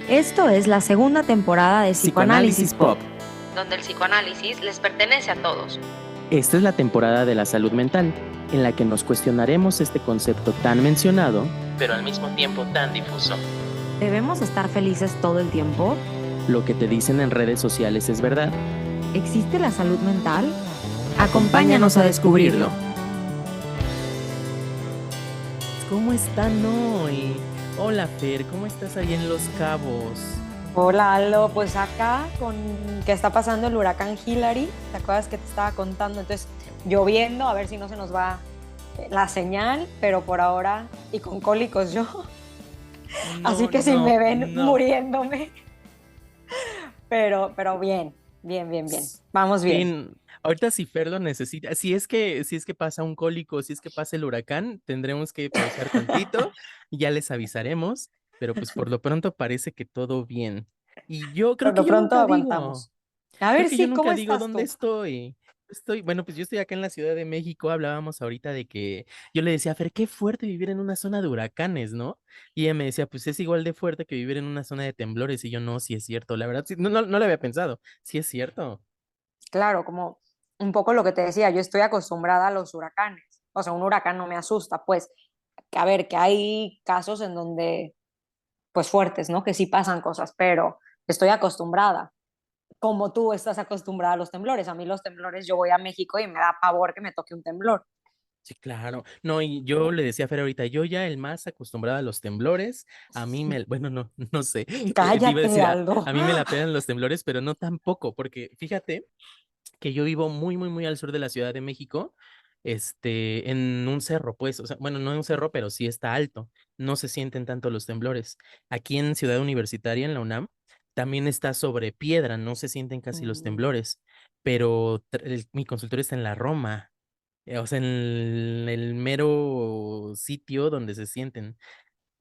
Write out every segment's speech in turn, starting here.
Esto es la segunda temporada de Psicoanálisis Pop, donde el psicoanálisis les pertenece a todos. Esta es la temporada de la salud mental, en la que nos cuestionaremos este concepto tan mencionado, pero al mismo tiempo tan difuso. ¿Debemos estar felices todo el tiempo? ¿Lo que te dicen en redes sociales es verdad? ¿Existe la salud mental? Acompáñanos a descubrirlo. ¿Cómo están hoy? Hola Fer, ¿cómo estás ahí en Los Cabos? Hola Aldo, pues acá con que está pasando el huracán Hillary, ¿te acuerdas que te estaba contando? Entonces lloviendo, a ver si no se nos va la señal, pero por ahora, y con cólicos yo, así que si me ven muriéndome, pero bien, vamos bien. Ahorita si Fer lo necesita, si es que pasa un cólico, si es que pasa el huracán, tendremos que pausar tantito, ya les avisaremos, pero pues por lo pronto parece que todo bien. Y yo creo Por que lo yo pronto nunca aguantamos. A creo ver, que yo sí, ¿cómo nunca digo estás dónde tú? estoy. Bueno, pues yo estoy acá en la Ciudad de México, hablábamos ahorita de que yo le decía a Fer, qué fuerte vivir en una zona de huracanes, ¿no? Y ella me decía, pues es igual de fuerte que vivir en una zona de temblores, y yo no, sí es cierto, la verdad, sí, no lo había pensado, sí es cierto. Claro, como un poco lo que te decía, yo estoy acostumbrada a los huracanes, o sea, un huracán no me asusta, pues, que a ver, que hay casos en donde pues fuertes, ¿no? Que sí pasan cosas, pero estoy acostumbrada. Como tú estás acostumbrada a los temblores. A mí los temblores, yo voy a México y me da pavor que me toque un temblor. Sí, claro. No, y yo le decía a Fer ahorita, yo ya el más acostumbrado a los temblores, bueno, no, no sé, te iba a Cállate, decir, Aldo. a mí me la pegan los temblores, pero no tampoco, porque fíjate que yo vivo muy, muy, muy al sur de la Ciudad de México, en un cerro, pues, o sea, bueno, no en un cerro, pero sí está alto, no se sienten tanto los temblores. Aquí en Ciudad Universitaria, en la UNAM, también está sobre piedra, no se sienten casi los temblores, pero mi consultorio está en la Roma, o sea, en el mero sitio donde se sienten.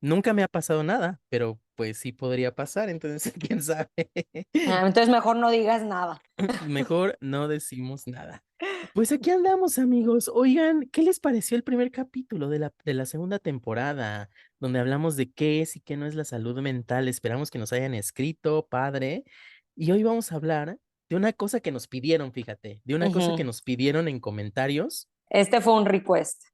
Nunca me ha pasado nada, pero pues sí podría pasar, entonces, quién sabe. Entonces mejor no digas nada. Mejor no decimos nada. Pues aquí andamos, amigos. Oigan, ¿qué les pareció el primer capítulo de la segunda temporada, donde hablamos de qué es y qué no es la salud mental? Esperamos que nos hayan escrito, padre. Y hoy vamos a hablar de una cosa que nos pidieron, fíjate, de una cosa que Uh-huh. nos pidieron en comentarios. Este fue un request.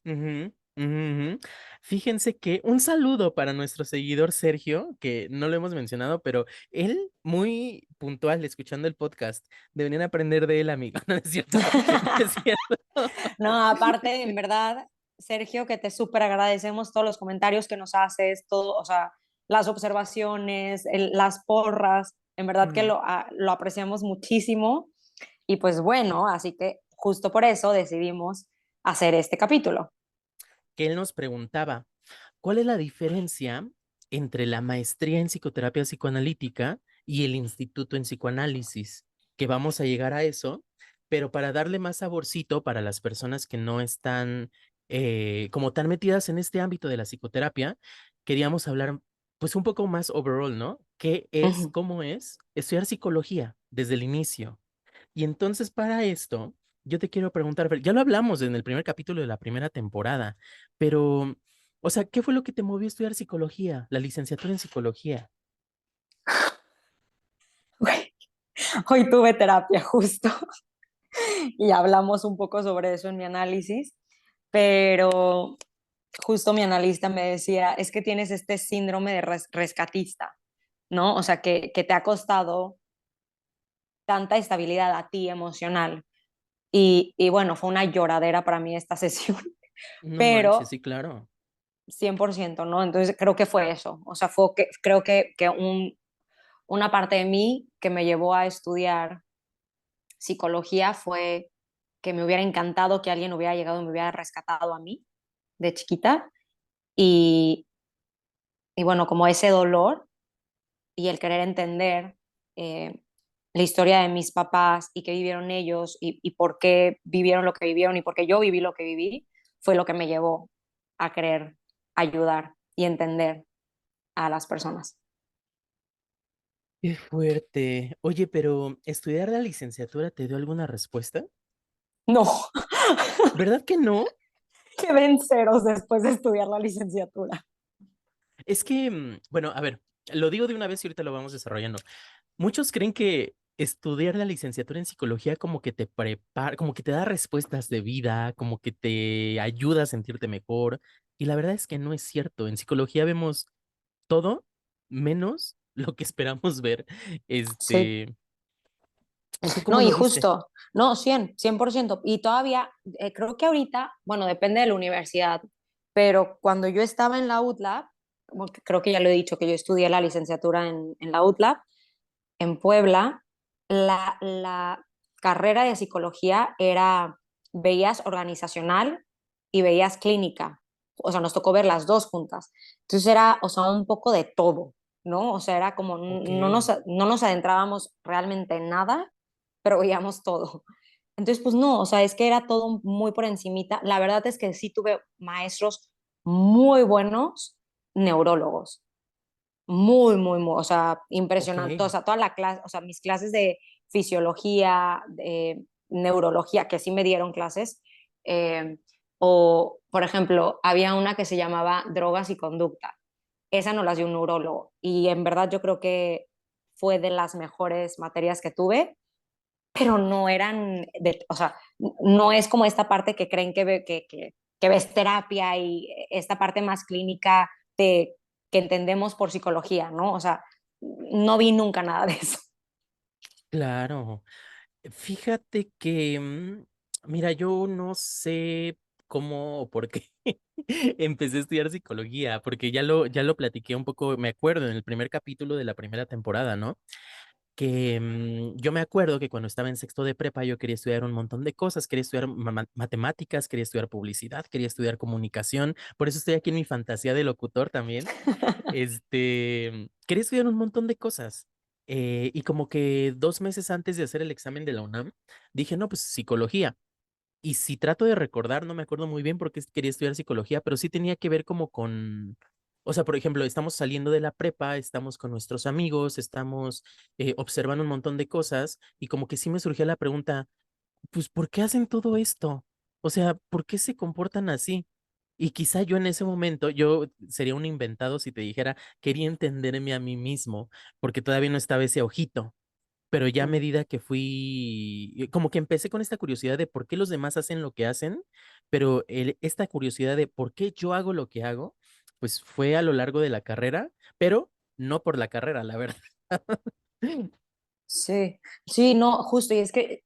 Ujú, ujú, ujú. Fíjense que un saludo para nuestro seguidor Sergio, que no lo hemos mencionado, pero él muy puntual escuchando el podcast. Deberían aprender de él, amigo. No es cierto, no es cierto. No, aparte, en verdad, Sergio, que te súper agradecemos todos los comentarios que nos haces, todo, o sea, las observaciones, las porras, en verdad que Ujú. lo apreciamos muchísimo. Y pues bueno, así que justo por eso decidimos hacer este capítulo. Que él nos preguntaba, ¿cuál es la diferencia entre la maestría en psicoterapia psicoanalítica y el instituto en psicoanálisis? Que vamos a llegar a eso, pero para darle más saborcito para las personas que no están como tan metidas en este ámbito de la psicoterapia, queríamos hablar pues un poco más overall, ¿no? ¿Qué es, Ujú. cómo es estudiar psicología desde el inicio? Y entonces para esto, yo te quiero preguntar, Fer, ya lo hablamos en el primer capítulo de la primera temporada, pero, o sea, ¿qué fue lo que te movió a estudiar psicología, la licenciatura en psicología? Hoy tuve terapia justo y hablamos un poco sobre eso en mi análisis, pero justo mi analista me decía, es que tienes este síndrome de rescatista, ¿no? O sea, que te ha costado tanta estabilidad a ti emocional. Y bueno, fue una lloradera para mí esta sesión, No manches, pero sí, claro. 100%, ¿no? Entonces creo que fue eso, o sea, fue que, creo que una parte de mí que me llevó a estudiar psicología fue que me hubiera encantado que alguien hubiera llegado y me hubiera rescatado a mí de chiquita y, y bueno, como ese dolor y el querer entender eh, la historia de mis papás y qué vivieron ellos y por qué vivieron lo que vivieron y por qué yo viví lo que viví, fue lo que me llevó a querer ayudar y entender a las personas. Qué fuerte. Oye, pero ¿estudiar la licenciatura te dio alguna respuesta? No, ¿Verdad que no? quedé en ceros después de estudiar la licenciatura. Es que, bueno, a ver. lo digo de una vez y ahorita lo vamos desarrollando. Muchos creen que estudiar la licenciatura en psicología como que te prepara, como que te da respuestas de vida, como que te ayuda a sentirte mejor. Y la verdad es que no es cierto. En psicología vemos todo menos lo que esperamos ver. Sí. Este, ¿Tú No, cómo y lo viste? justo, no, 100%. Y todavía, creo que ahorita, bueno, depende de la universidad, pero cuando yo estaba en la UTLAB, como que creo que ya lo he dicho, que yo estudié la licenciatura en la UTLAB, en Puebla, la carrera de psicología era, veías organizacional y veías clínica. O sea, nos tocó ver las dos juntas. Entonces era, o sea, un poco de todo, ¿no? O sea, era como, Ok, no nos adentrábamos realmente en nada, pero veíamos todo. Entonces, pues no, o sea, es que era todo muy por encimita. La verdad es que sí tuve maestros muy buenos neurólogos, muy, o sea, ok. impresionante. O sea, toda la clase, o sea, mis clases de fisiología, de neurología, que sí me dieron clases, eh, o, por ejemplo, había una que se llamaba drogas y conducta. Esa no las dio un neurólogo. Y en verdad yo creo que fue de las mejores materias que tuve, pero no eran, o sea, no es como esta parte que creen que ves terapia y esta parte más clínica que entendemos por psicología, ¿no? O sea, no vi nunca nada de eso. Claro. Fíjate que, mira, yo no sé cómo o por qué empecé a estudiar psicología, porque ya lo platiqué un poco, me acuerdo en el primer capítulo de la primera temporada, ¿no? Que yo me acuerdo que cuando estaba en sexto de prepa yo quería estudiar un montón de cosas, quería estudiar matemáticas, quería estudiar publicidad, quería estudiar comunicación, por eso estoy aquí en mi fantasía de locutor también. Quería estudiar un montón de cosas. Y como que 2 meses antes de hacer el examen de la UNAM, dije, no, pues psicología. Y si trato de recordar, no me acuerdo muy bien por qué quería estudiar psicología, pero sí tenía que ver como con, o sea, por ejemplo, estamos saliendo de la prepa, estamos con nuestros amigos, estamos observando un montón de cosas y como que sí me surgía la pregunta, pues, ¿por qué hacen todo esto? O sea, ¿por qué se comportan así? Y quizá yo en ese momento, yo sería un inventado si te dijera, quería entenderme a mí mismo, porque todavía no estaba ese ojito, pero ya a Mm. medida que fui, como que empecé con esta curiosidad de por qué los demás hacen lo que hacen, pero esta curiosidad de por qué yo hago lo que hago, pues fue a lo largo de la carrera, pero no por la carrera, la verdad. Sí, sí, no, justo, y es que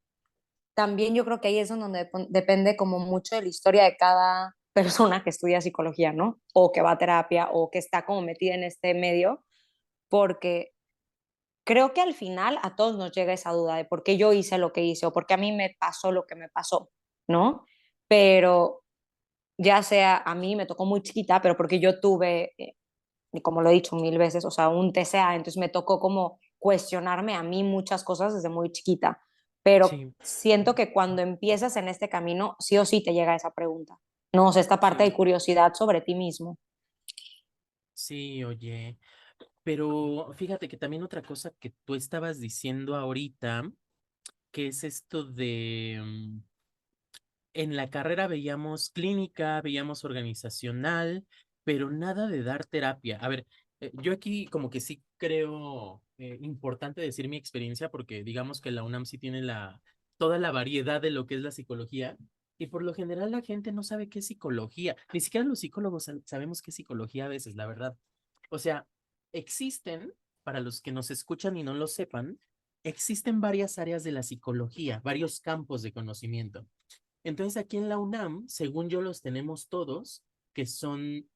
también yo creo que ahí es donde depende como mucho de la historia de cada persona que estudia psicología, ¿no? O que va a terapia o que está como metida en este medio, porque creo que al final a todos nos llega esa duda de por qué yo hice lo que hice o por qué a mí me pasó lo que me pasó, ¿no? Pero ya sea a mí me tocó muy chiquita, pero porque yo tuve, y como lo he dicho mil veces, o sea, un TCA, entonces me tocó como cuestionarme a mí muchas cosas desde muy chiquita, pero Sí, siento que cuando empiezas en este camino, sí o sí te llega esa pregunta, ¿no? O sea, esta parte de sí, curiosidad sobre ti mismo. sí, oye. Pero fíjate que también otra cosa que tú estabas diciendo ahorita, que es esto de, en la carrera veíamos clínica, veíamos organizacional, pero nada de dar terapia. A ver, yo aquí como que sí creo importante decir mi experiencia porque digamos que la UNAM sí tiene toda la variedad de lo que es la psicología y por lo general la gente no sabe qué es psicología. Ni siquiera los psicólogos sabemos qué es psicología a veces, la verdad. O sea, existen, para los que nos escuchan y no lo sepan, existen varias áreas de la psicología, varios campos de conocimiento. Entonces aquí en la UNAM, según yo, los tenemos todos, que son,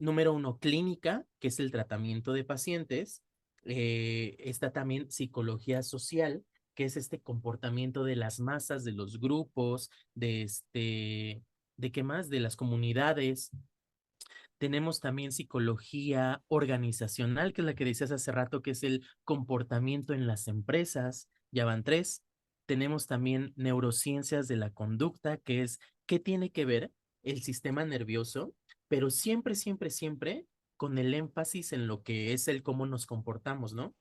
número uno, clínica, que es el tratamiento de pacientes. Está también psicología social, que es este comportamiento de las masas, de los grupos, ¿de qué más? De las comunidades. Tenemos también psicología organizacional, que es la que decías hace rato, que es el comportamiento en las empresas. Ya van tres. Tenemos también neurociencias de la conducta, que es qué tiene que ver el sistema nervioso, pero siempre, siempre, siempre con el énfasis en lo que es el cómo nos comportamos, ¿no?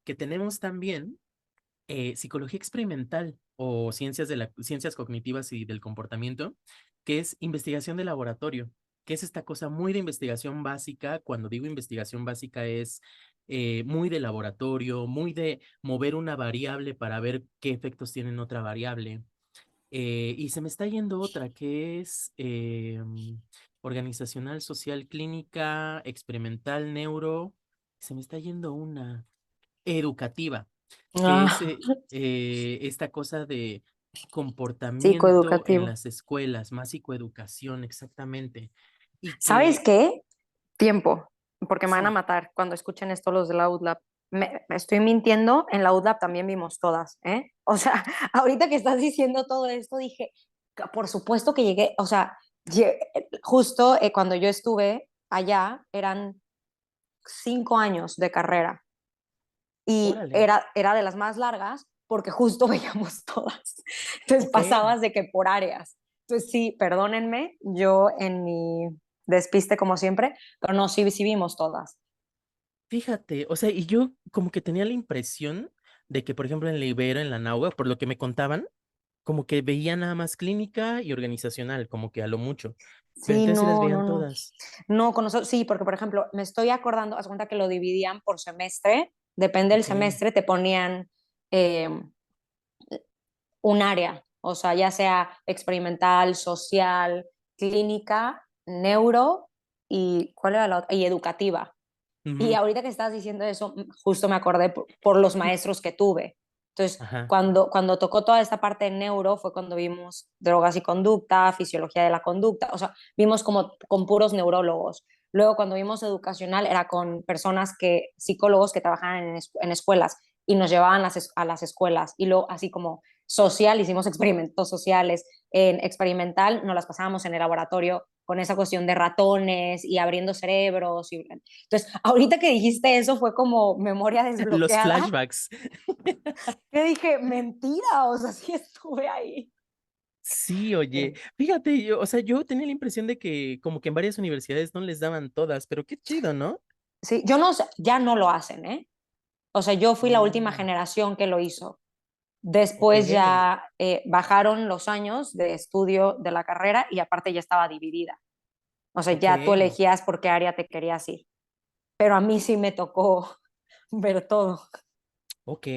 Que tenemos también psicología experimental o ciencias cognitivas y del comportamiento, que es investigación de laboratorio, que es esta cosa muy de investigación básica. Cuando digo investigación básica es muy de laboratorio, muy de mover una variable para ver qué efectos tiene en otra variable. Y se me está yendo otra que es organizacional, social, clínica, experimental, neuro. Se me está yendo una educativa, que es Ah, esta cosa de comportamiento en psicoeducativo. las escuelas, más psicoeducación, exactamente. Y ¿Sabes que qué? Tiempo, porque me van a sí, matar cuando escuchen esto los de la UDLAB. Me estoy mintiendo, en la UDLAB también vimos todas, ¿eh? O sea, ahorita que estás diciendo todo esto, dije, por supuesto que llegué, o sea, justo cuando yo estuve allá, eran 5 años de carrera y órale, era de las más largas porque justo veíamos todas. Entonces ok. pasabas de que por áreas. Entonces sí, perdónenme, yo en mi despiste como siempre, pero no, sí, sí vimos todas. Fíjate, o sea, y yo como que tenía la impresión de que, por ejemplo, en la Ibero, en la Nahua, por lo que me contaban, como que veía nada más clínica y organizacional, como que a lo mucho. Pero Sí, entonces sí las no, no, veían no. todas. No, con nosotros, sí, porque por ejemplo, me estoy acordando, haz cuenta que lo dividían por semestre, depende del Ok, semestre, te ponían eh, un área, o sea, ya sea experimental, social, clínica, neuro y ¿cuál era la otra? Y educativa. Y ujú, ahorita que estás diciendo eso, justo me acordé por los maestros que tuve. Entonces, ajá, cuando tocó toda esta parte de neuro fue cuando vimos drogas y conducta, fisiología de la conducta, o sea, vimos como con puros neurólogos. Luego, cuando vimos educacional, era con personas que, psicólogos que trabajaban en escuelas y nos llevaban a las escuelas. Y luego, así como social, hicimos experimentos sociales. En experimental, nos las pasábamos en el laboratorio con esa cuestión de ratones y abriendo cerebros. Entonces, ahorita que dijiste eso fue como memoria los desbloqueada. flashbacks. Yo dije, mentira, o sea, sí estuve ahí. Sí, oye, fíjate, yo, o sea, yo tenía la impresión de que como que en varias universidades no les daban todas, pero qué chido, ¿no? Sí, yo no sé, ya no lo hacen, ¿eh? O sea, yo fui la última Mm, generación que lo hizo. ok, Después ya bajaron los años de estudio de la carrera y aparte ya estaba dividida. O sea, ok, ya tú elegías por qué área te querías ir. Pero a mí sí me tocó ver todo. ok.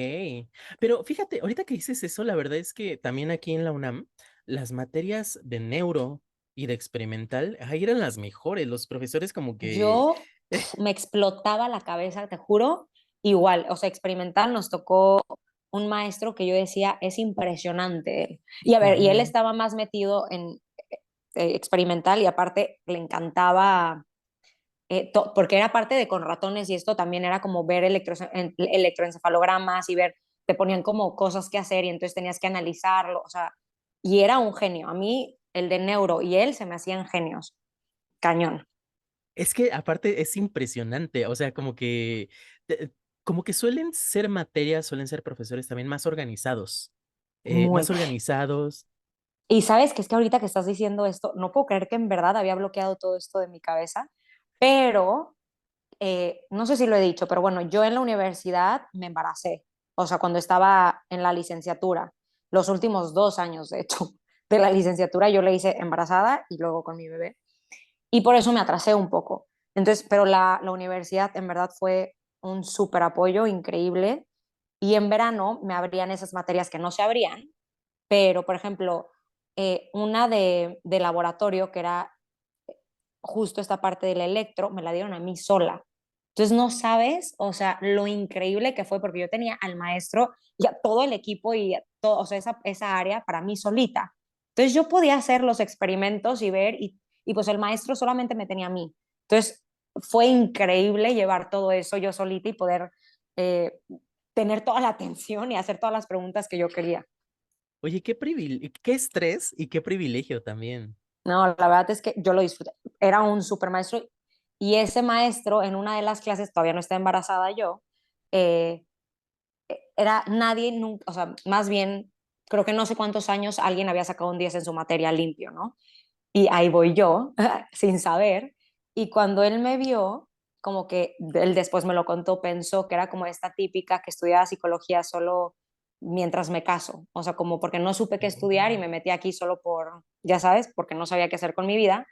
Pero fíjate, ahorita que dices eso, la verdad es que también aquí en la UNAM, las materias de neuro y de experimental, ahí eran las mejores. Los profesores como que, Yo me explotaba la cabeza, te juro, igual, o sea, experimental nos tocó un maestro que yo decía, es impresionante él. Y a ver, y él ujú, estaba más metido en experimental y aparte le encantaba, porque era parte de con ratones y esto también era como ver electroencefalogramas y ver, te ponían como cosas que hacer y entonces tenías que analizarlo, o sea, y era un genio. A mí, el de neuro y él se me hacían genios, cañón. es que aparte es impresionante, o sea, te- como que suelen ser materias, suelen ser profesores también Muy. más organizados. Y sabes que es que ahorita que estás diciendo esto, no puedo creer que en verdad había bloqueado todo esto de mi cabeza, pero no sé si lo he dicho, pero bueno, yo en la universidad me embaracé, o sea, cuando estaba en la licenciatura, los últimos 2 años, de hecho, de la licenciatura yo le hice embarazada y luego con mi bebé, y por eso me atrasé un poco. Entonces, pero la universidad en verdad fue un súper apoyo increíble y en verano me abrían esas materias que no se abrían, pero por ejemplo, una de laboratorio que era justo esta parte del electro, me la dieron a mí sola. Entonces no sabes, o sea, lo increíble que fue, porque yo tenía al maestro y a todo el equipo y a todo, o sea, esa área para mí solita. Entonces yo podía hacer los experimentos y ver, y pues el maestro solamente me tenía a mí. Entonces fue increíble llevar todo eso yo solita y poder eh, tener toda la atención y hacer todas las preguntas que yo quería. Oye, qué estrés y qué privilegio también. No, la verdad es que yo lo disfruté. Era un super maestro y ese maestro en una de las clases, todavía no está embarazada yo, eh, era nadie, nunca, o sea, más bien, creo que no sé cuántos años alguien había sacado un 10 en su materia limpio, ¿no? Y ahí voy yo, sin saber, y cuando él me vio, como que él después me lo contó, pensó que era como esta típica que estudiaba psicología solo mientras me caso, o sea, como porque no supe qué estudiar y Mm. me metí aquí solo por, ya sabes, porque no sabía qué hacer con mi vida.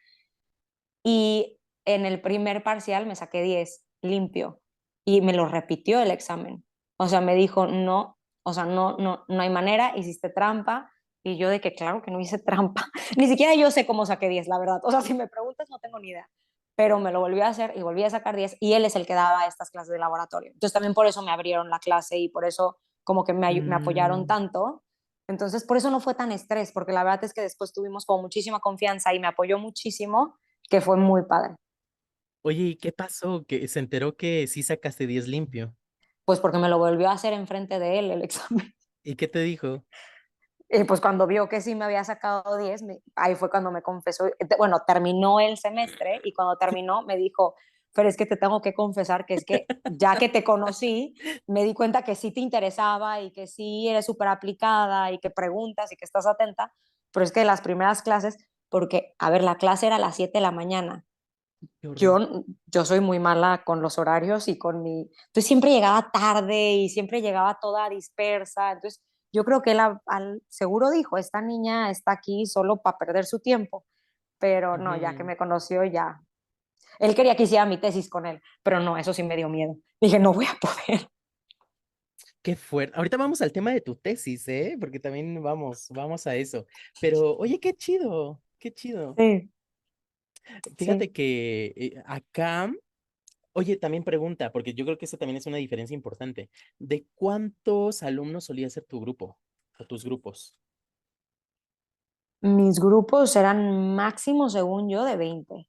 Y en el primer parcial me saqué 10 limpio. y me lo repitió el examen. O sea, me dijo, no, o sea, no hay manera, hiciste trampa. Y yo de que claro que no hice trampa. Ni siquiera yo sé cómo saqué 10, la verdad. O sea, si me preguntas, no tengo ni idea. Pero me lo volvió a hacer y volví a sacar 10 y él es el que daba estas clases de laboratorio. Entonces también por eso me abrieron la clase y por eso como que me apoyaron Mm. tanto. Entonces por eso no fue tan estrés, porque la verdad es que después tuvimos como muchísima confianza y me apoyó muchísimo, que fue muy padre. Oye, ¿y qué pasó? Que se enteró que sí sacaste 10 limpio. Pues porque me lo volvió a hacer enfrente de él el examen. ¿Y qué te dijo? Y pues cuando vio que sí me había sacado 10, ahí fue cuando me confesó, bueno, terminó el semestre y cuando terminó me dijo, pero es que te tengo que confesar que es que ya que te conocí, me di cuenta que sí te interesaba y que sí eres súper aplicada y que preguntas y que estás atenta, pero es que las primeras clases, porque, a ver, la clase era a las 7 de la mañana. Qué horror. Yo soy muy mala con los horarios y con mi... Entonces siempre llegaba tarde y siempre llegaba toda dispersa. Entonces yo creo que él al seguro dijo, esta niña está aquí solo para perder su tiempo. Pero no, ya que Ujú. me conoció, ya. Él quería que hiciera mi tesis con él, pero no, eso sí me dio miedo. Dije, no voy a poder. Qué fuerte. Ahorita vamos al tema de tu tesis, ¿eh? Porque también vamos a eso. Pero, oye, qué chido, qué chido. Sí, sí. Fíjate que acá, oye, también pregunta, porque yo creo que eso también es una diferencia importante. ¿De cuántos alumnos solía ser tu grupo o tus grupos? Mis grupos eran máximo, según yo, de 20.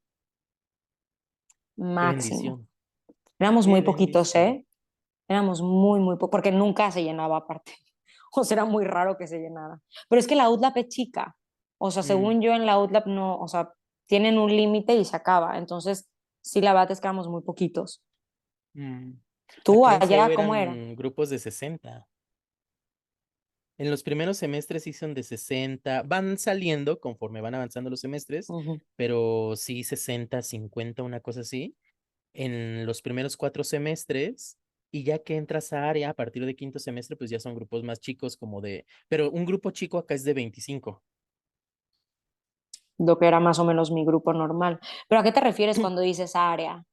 Qué Máximo. bendición, Éramos qué muy poquitos, bendición. ¿eh? Éramos muy, muy pocos, porque nunca se llenaba aparte. O sea, era muy raro que se llenara. Pero es que la UTLAP es chica. O sea, Mm, según yo en la UTLAP no, o sea, tienen un límite y se acaba. Entonces, sí, la verdad es que éramos muy poquitos. mm. ¿Tú Acá en CEU allá cómo era? eran grupos de 60. En los primeros semestres sí son de 60, van saliendo conforme van avanzando los semestres, Ujú. pero sí 60, 50, una cosa así. En los primeros 4 semestres, y ya que entras a área a partir de quinto semestre, pues ya son grupos más chicos, pero un grupo chico acá es de 25. Lo que era más o menos mi grupo normal. ¿Pero a qué te refieres cuando dices área?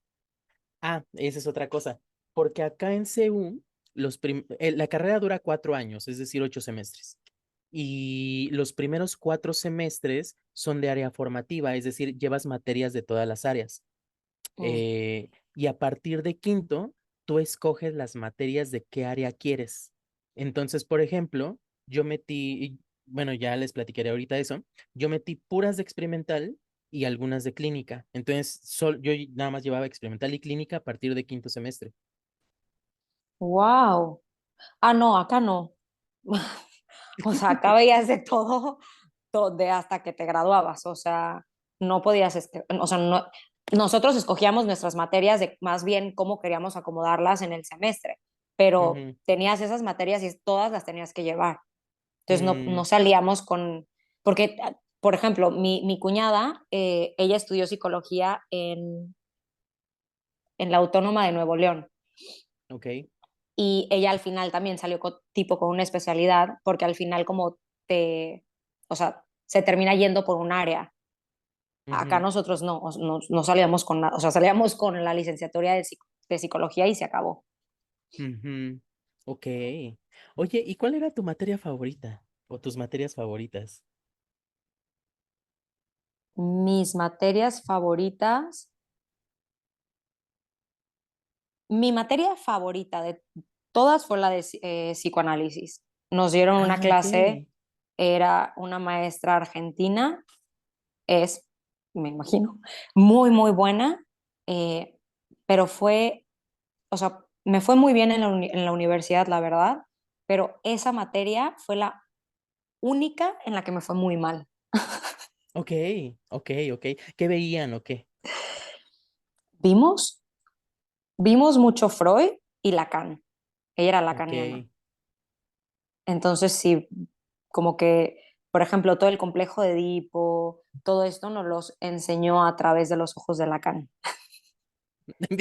Ah, esa es otra cosa, porque acá en CEU, la carrera dura 4 años, es decir, 8 semestres. Y los primeros 4 semestres son de área formativa, es decir, llevas materias de todas las áreas. Mm. Y a partir de quinto, tú escoges las materias de qué área quieres. Entonces, por ejemplo, yo metí, bueno, ya les platicaré ahorita eso, yo metí puras de experimental y algunas de clínica. Entonces, yo nada más llevaba experimental y clínica a partir de quinto semestre. ¡Wow! Ah, no, acá no. O sea, acá veías de todo de hasta que te graduabas. O sea, no podías, o sea, no, nosotros escogíamos nuestras materias de más bien cómo queríamos acomodarlas en el semestre, pero Ujú. tenías esas materias y todas las tenías que llevar. Entonces no Mm, salíamos con, porque, por ejemplo, mi cuñada, ella estudió psicología en la Autónoma de Nuevo León ok. y ella al final también salió tipo con una especialidad, porque al final como o sea, se termina yendo por un área. Acá Ujú, nosotros no salíamos con nada, o sea, salíamos con la licenciatura de psicología y se acabó. ujú. Ok. Oye, ¿y cuál era tu materia favorita o tus materias favoritas? Mis materias favoritas, mi materia favorita de todas fue la de psicoanálisis. Nos dieron una Ah, ok. clase, era una maestra argentina, es, me imagino, muy, muy buena, eh, pero fue, o sea, me fue muy bien en la universidad, la verdad, pero esa materia fue la única en la que me fue muy mal. Ok, ok, ok. ¿Qué veían o qué? Vimos, vimos mucho Freud y Lacan. Ella era Ok. lacaniana. Entonces, sí, como que, por ejemplo, todo el complejo de Edipo, todo esto nos los enseñó a través de los ojos de Lacan.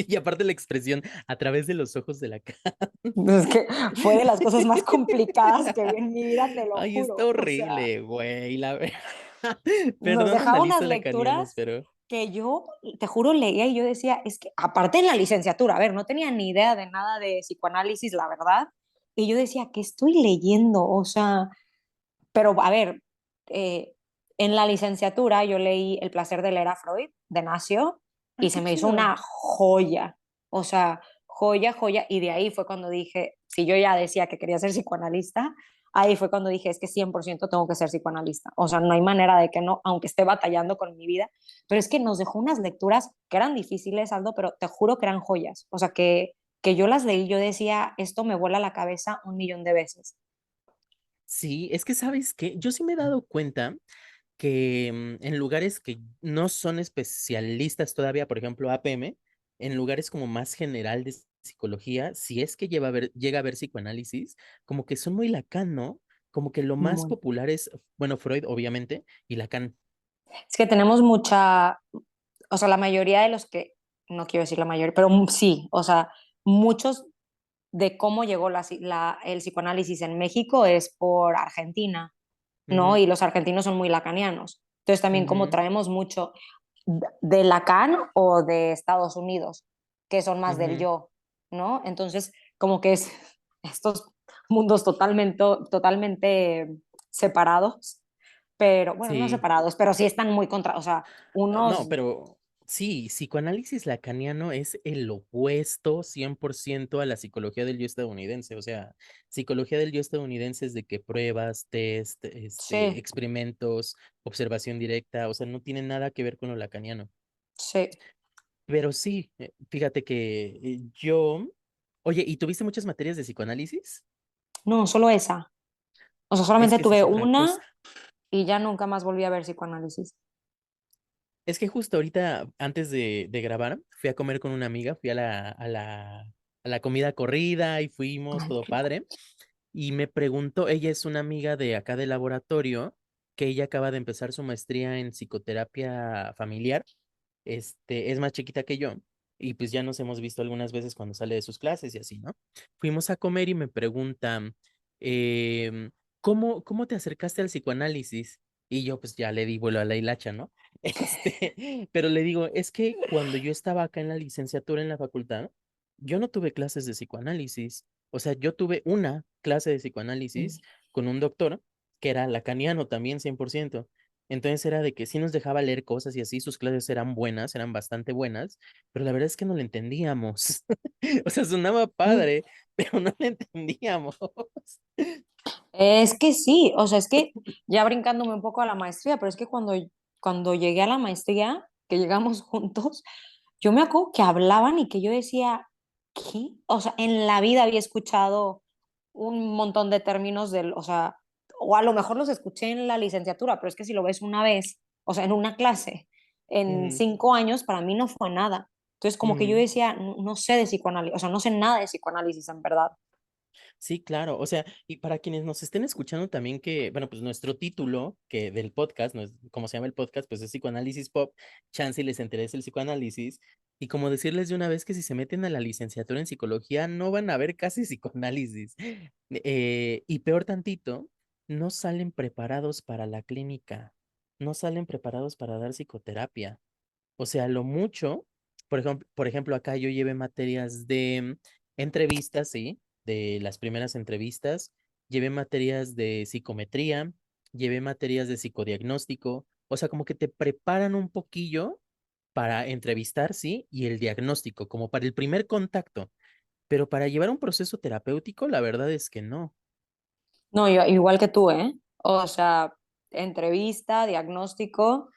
Y aparte la expresión a través de los ojos de la cara. Es que fue de las cosas más complicadas que vi en mi vida, te lo Ay, está juro. O sea, horrible, güey. nos Perdón, dejaba unas analistas lacanianos, lecturas pero. que yo, te juro, leía y yo decía, es que aparte en la licenciatura, a ver, no tenía ni idea de nada de psicoanálisis, la verdad, y yo decía, ¿qué estoy leyendo? O sea, pero a ver, eh, en la licenciatura yo leí El placer de leer a Freud, de Nacio, Ah, y qué se me hizo chido. una joya, o sea, joya, joya, y de ahí fue cuando dije, si yo ya decía que quería ser psicoanalista, ahí fue cuando dije, es que 100% tengo que ser psicoanalista, o sea, no hay manera de que no, aunque esté batallando con mi vida, pero es que nos dejó unas lecturas que eran difíciles, Aldo, pero te juro que eran joyas, o sea, que yo las leí, yo decía, esto me vuela la cabeza un millón de veces. Sí, es que sabes que yo sí me he dado cuenta que en lugares que no son especialistas todavía, por ejemplo, APM, en lugares como más general de psicología, si es que llega a ver psicoanálisis, como que son muy Lacan, ¿no? Como que lo más Muy. popular es, bueno, Freud, obviamente, y Lacan. Es que tenemos mucha, o sea, la mayoría de los que, no quiero decir la mayoría, pero sí, o sea, muchos de cómo llegó el psicoanálisis en México es por Argentina, ¿no? Ujú, Y los argentinos son muy lacanianos. Entonces también como ujú, traemos mucho de Lacan o de Estados Unidos, que son más del ujú. yo, ¿no? Entonces como que es estos mundos totalmente separados, pero bueno, no Sí. separados, pero sí están muy contra, o sea, No, unos, pero sí, psicoanálisis lacaniano es el opuesto 100% a la psicología del yo estadounidense. O sea, psicología del yo estadounidense es de que pruebas, test, sí, experimentos, observación directa, o sea, no tiene nada que ver con lo lacaniano. sí, Pero sí, fíjate que oye, ¿y tuviste muchas materias de psicoanálisis? no, solo esa. O sea, Es solamente que esa tuve es otra una cosa. y ya nunca más volví a ver psicoanálisis. Es que justo ahorita, antes de grabar, fui a comer con una amiga, fui a la comida corrida y fuimos, Ay, todo qué rico. padre. Y me preguntó, ella es una amiga de acá del laboratorio, que ella acaba de empezar su maestría en psicoterapia familiar. Es más chiquita que yo. Y pues ya nos hemos visto algunas veces cuando sale de sus clases y así, ¿no? Fuimos a comer y me preguntan, em, ¿cómo te acercaste al psicoanálisis? Y yo pues ya le di vuelo a la hilacha, ¿no? Pero le digo, es que cuando yo estaba acá en la licenciatura en la facultad, yo no tuve clases de psicoanálisis. O sea, yo tuve una clase de psicoanálisis con un doctor que era lacaniano también 100%. Entonces era de que sí nos dejaba leer cosas y así, sus clases eran buenas, eran bastante buenas, pero la verdad es que no le entendíamos. O sea, sonaba Mm. padre, pero no le entendíamos. Es que sí, o sea, es que ya brincándome un poco a la maestría, pero es que cuando llegué a la maestría, que llegamos juntos, yo me acuerdo que hablaban y que yo decía, ¿qué? O sea, en la vida había escuchado un montón de términos del, o sea, o a lo mejor los escuché en la licenciatura, pero es que si lo ves una vez, o sea, en una clase, en Ujú, 5 años, para mí no fue nada. Entonces, como que yo ujú. decía, no, no sé de psicoanálisis, o sea, no sé nada de psicoanálisis en verdad. Sí, claro. O sea, y para quienes nos estén escuchando también que, bueno, pues nuestro título que del podcast, no es, como se llama el podcast, pues es Psicoanálisis Pop, chance y les interesa el psicoanálisis. Y como decirles de una vez que si se meten a la licenciatura en psicología no van a ver casi psicoanálisis. Y peor tantito, no salen preparados para la clínica, no salen preparados para dar psicoterapia. O sea, lo mucho, por ejemplo, acá yo llevé materias de entrevistas, sí, de las primeras entrevistas, llevé materias de psicometría, llevé materias de psicodiagnóstico, o sea, como que te preparan un poquillo para entrevistar, sí, y el diagnóstico, como para el primer contacto, pero para llevar un proceso terapéutico, la verdad es que no. No, yo, igual que tú, ¿eh? O sea, entrevista, diagnóstico,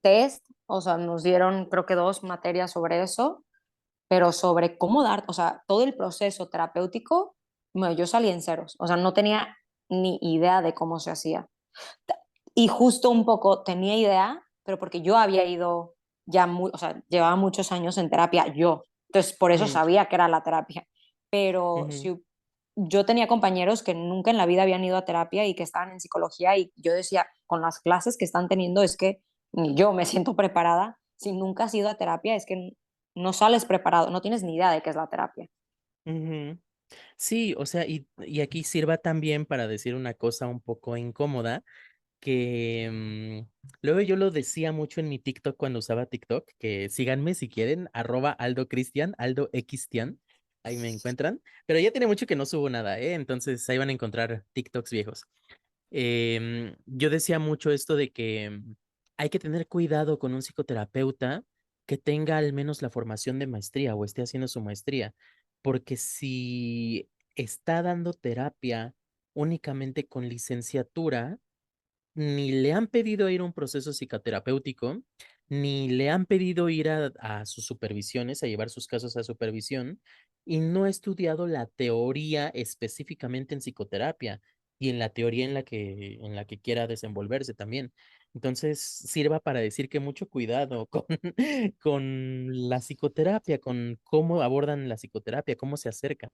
test, o sea, nos dieron creo que 2 materias sobre eso, pero sobre cómo dar, o sea, todo el proceso terapéutico, bueno, yo salí en ceros, o sea, no tenía ni idea de cómo se hacía. Y justo un poco tenía idea, pero porque yo había ido ya, o sea, llevaba muchos años en terapia yo, entonces por eso Ujú, sabía que era la terapia. Pero ujú. si yo tenía compañeros que nunca en la vida habían ido a terapia y que estaban en psicología y yo decía, con las clases que están teniendo es que ni yo me siento preparada. Si nunca has ido a terapia es que no sales preparado, no tienes ni idea de qué es la terapia. Ujú. Sí, o sea, y aquí sirva también para decir una cosa un poco incómoda. que luego yo lo decía mucho en mi TikTok cuando usaba TikTok, que síganme si quieren, @AldoCristian, AldoXtian, ahí me encuentran, pero ya tiene mucho que no subo nada, ¿eh? Entonces ahí van a encontrar TikToks viejos. Yo decía mucho esto de que hay que tener cuidado con un psicoterapeuta que tenga al menos la formación de maestría o esté haciendo su maestría, porque si está dando terapia únicamente con licenciatura, ni le han pedido ir a un proceso psicoterapéutico, ni le han pedido ir a sus supervisiones, a llevar sus casos a supervisión, y no ha estudiado la teoría específicamente en psicoterapia y en la teoría en la que quiera desenvolverse también. Entonces, sirva para decir que mucho cuidado con, con la psicoterapia, con cómo abordan la psicoterapia, cómo se acercan.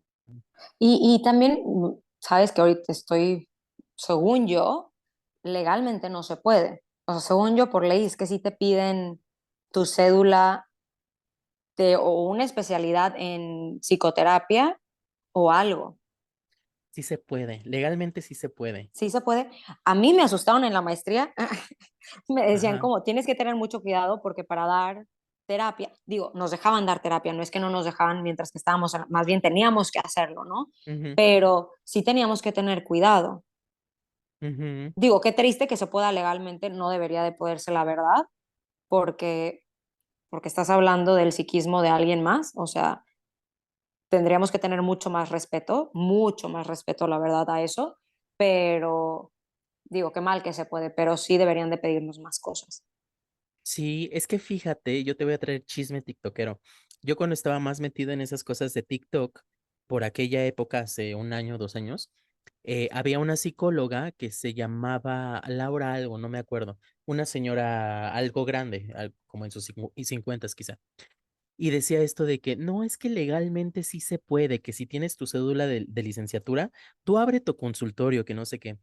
Y también, sabes que ahorita estoy, según yo, legalmente no se puede. O sea, según yo, por ley, es que si te piden tu cédula o una especialidad en psicoterapia o algo. Sí se puede, legalmente sí se puede. Sí se puede. A mí me asustaron en la maestría. Me decían Ajá. como, tienes que tener mucho cuidado porque para dar terapia, digo, nos dejaban dar terapia, no es que no nos dejaban mientras que estábamos, más bien teníamos que hacerlo, ¿no? Ujú, Pero sí teníamos que tener cuidado. ujú. Digo, qué triste que se pueda legalmente, no debería de poderse, la verdad, porque, porque estás hablando del psiquismo de alguien más, o sea, tendríamos que tener mucho más respeto, la verdad, a eso, pero digo, qué mal que se puede, pero sí deberían de pedirnos más cosas. Sí, es que fíjate, yo te voy a traer chisme tiktokero. Yo cuando estaba más metido en esas cosas de TikTok, por aquella época, hace un año, 2 años, había una psicóloga que se llamaba Laura algo, no me acuerdo, una señora algo grande, como en sus 50 quizá, y decía esto de que no, es que legalmente sí se puede, que si tienes tu cédula de licenciatura, tú abre tu consultorio, que no sé qué.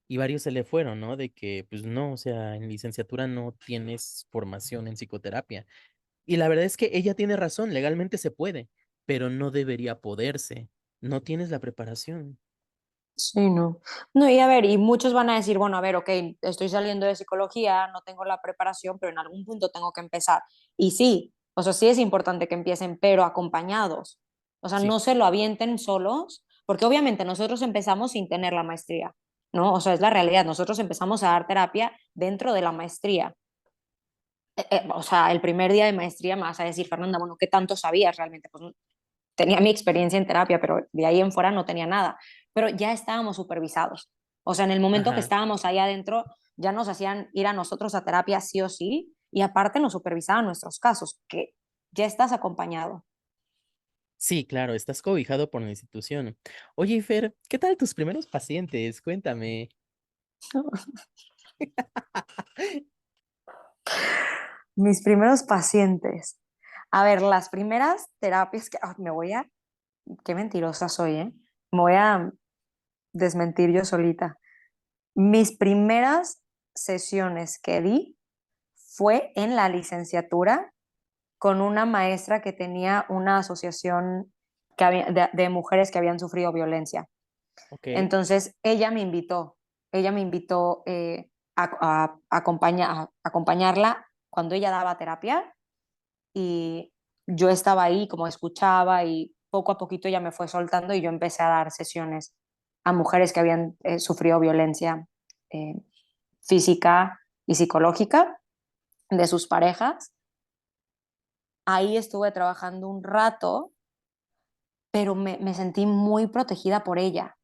Y varios se le fueron, ¿no? De que, pues no, o sea, en licenciatura no tienes formación en psicoterapia. Y la verdad es que ella tiene razón, legalmente se puede, pero no debería poderse. No tienes la preparación. Sí, no. No, y a ver, y muchos van a decir, bueno, a ver, ok, estoy saliendo de psicología, no tengo la preparación, pero en algún punto tengo que empezar. Y sí, o sea, sí es importante que empiecen, pero acompañados. O sea, Sí, no se lo avienten solos, porque obviamente nosotros empezamos sin tener la maestría, ¿no? O sea, es la realidad, nosotros empezamos a dar terapia dentro de la maestría. O sea, el primer día de maestría me vas a decir, Fernanda, bueno, ¿qué tanto sabías realmente? Pues tenía mi experiencia en terapia, pero de ahí en fuera no tenía nada. Pero ya estábamos supervisados. O sea, en el momento que ajá. estábamos ahí adentro, ya nos hacían ir a nosotros a terapia sí o sí, y aparte nos supervisaban nuestros casos, que ya estás acompañado. Sí, claro, estás cobijado por la institución. Oye, Fer, ¿qué tal tus primeros pacientes? Cuéntame. Mis primeros pacientes. A ver, las primeras terapias que me voy a, qué mentirosa soy, ¿eh? Me voy a desmentir yo solita. Mis primeras sesiones que di fue en la licenciatura con una maestra que tenía una asociación de mujeres que habían sufrido violencia. Ok. Entonces, ella me invitó a acompañarla cuando ella daba terapia y yo estaba ahí como escuchaba y poco a poquito ella me fue soltando y yo empecé a dar sesiones a mujeres que habían sufrido violencia eh, física y psicológica de sus parejas. Ahí estuve trabajando un rato, pero me sentí muy protegida por ella.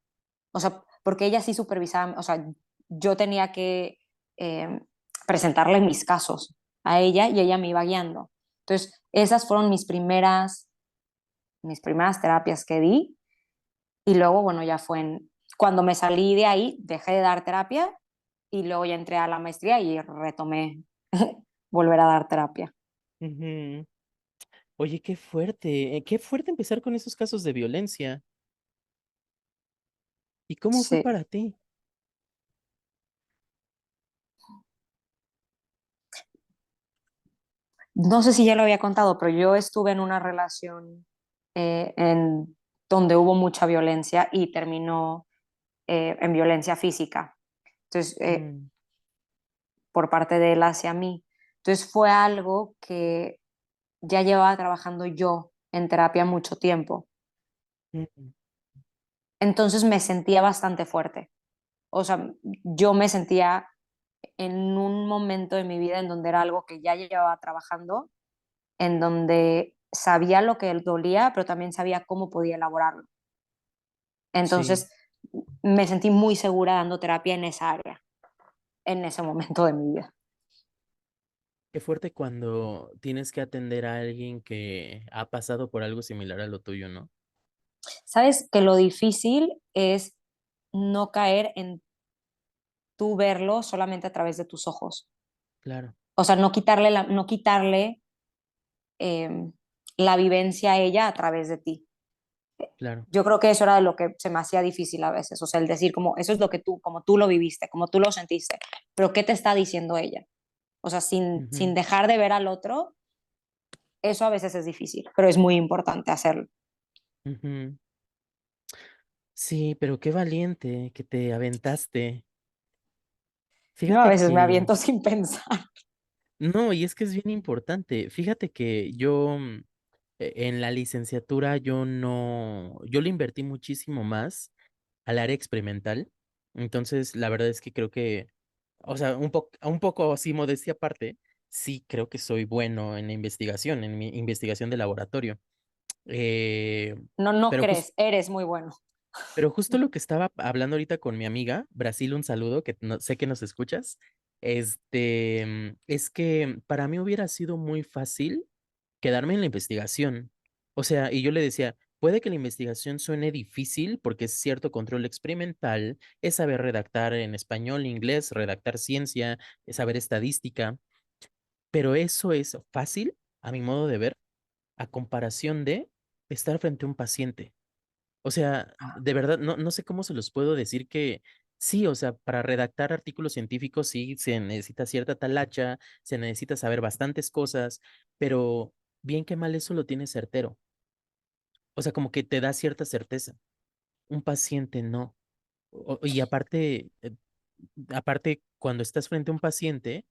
O sea, porque ella sí supervisaba, o sea, yo tenía que eh, presentarle mis casos a ella y ella me iba guiando. Entonces, esas fueron mis primeras terapias que di y luego, bueno, ya fue cuando me salí de ahí, dejé de dar terapia y luego ya entré a la maestría y retomé volver a dar terapia. Ujú. Oye, qué fuerte empezar con esos casos de violencia. ¿Y cómo fue Sí. para ti? No sé si ya lo había contado, pero yo estuve en una relación en donde hubo mucha violencia y terminó en violencia física. Entonces, Mm, por parte de él hacia mí. Entonces fue algo que ya llevaba trabajando yo en terapia mucho tiempo. Ujú. Entonces me sentía bastante fuerte. O sea, yo me sentía en un momento de mi vida en donde era algo que ya llevaba trabajando, en donde sabía lo que dolía, pero también sabía cómo podía elaborarlo. Sí, Entonces me sentí muy segura dando terapia en esa área, en ese momento de mi vida. qué fuerte cuando tienes que atender a alguien que ha pasado por algo similar a lo tuyo, ¿no? Sabes que lo difícil es no caer en tú verlo solamente a través de tus ojos. Claro, O sea, no quitarle la vivencia a ella a través de ti. claro. Yo creo que eso era lo que se me hacía difícil a veces, o sea, el decir como eso es lo que tú, como tú lo viviste, como tú lo sentiste, pero ¿qué te está diciendo ella? O sea, sin Ujú, dejar de ver al otro, eso a veces es difícil, pero es muy importante hacerlo. ujú. Sí, pero qué valiente que te aventaste. Yo a Fíjate veces me que, aviento sin pensar. no, y es que es bien importante. Fíjate que yo en la licenciatura yo le invertí muchísimo más al área experimental. Entonces, la verdad es que creo que, o sea, un poco así modestia aparte, sí creo que soy bueno en la investigación, en mi investigación de laboratorio. Eh, No, no pero crees, eres muy bueno. Pero justo lo que estaba hablando ahorita con mi amiga, Brasil, un saludo, que sé que nos escuchas, es que para mí hubiera sido muy fácil quedarme en la investigación. O sea, y yo le decía, puede que la investigación suene difícil porque es cierto control experimental, es saber redactar en español, inglés, redactar ciencia, es saber estadística, pero eso es fácil, a mi modo de ver, a comparación de estar frente a un paciente. O sea, de verdad, no sé cómo se los puedo decir que sí, o sea, para redactar artículos científicos sí se necesita cierta talacha, se necesita saber bastantes cosas, pero bien que mal eso lo tiene certero. O sea, como que te da cierta certeza. Un paciente no. Y aparte, cuando estás frente a un paciente,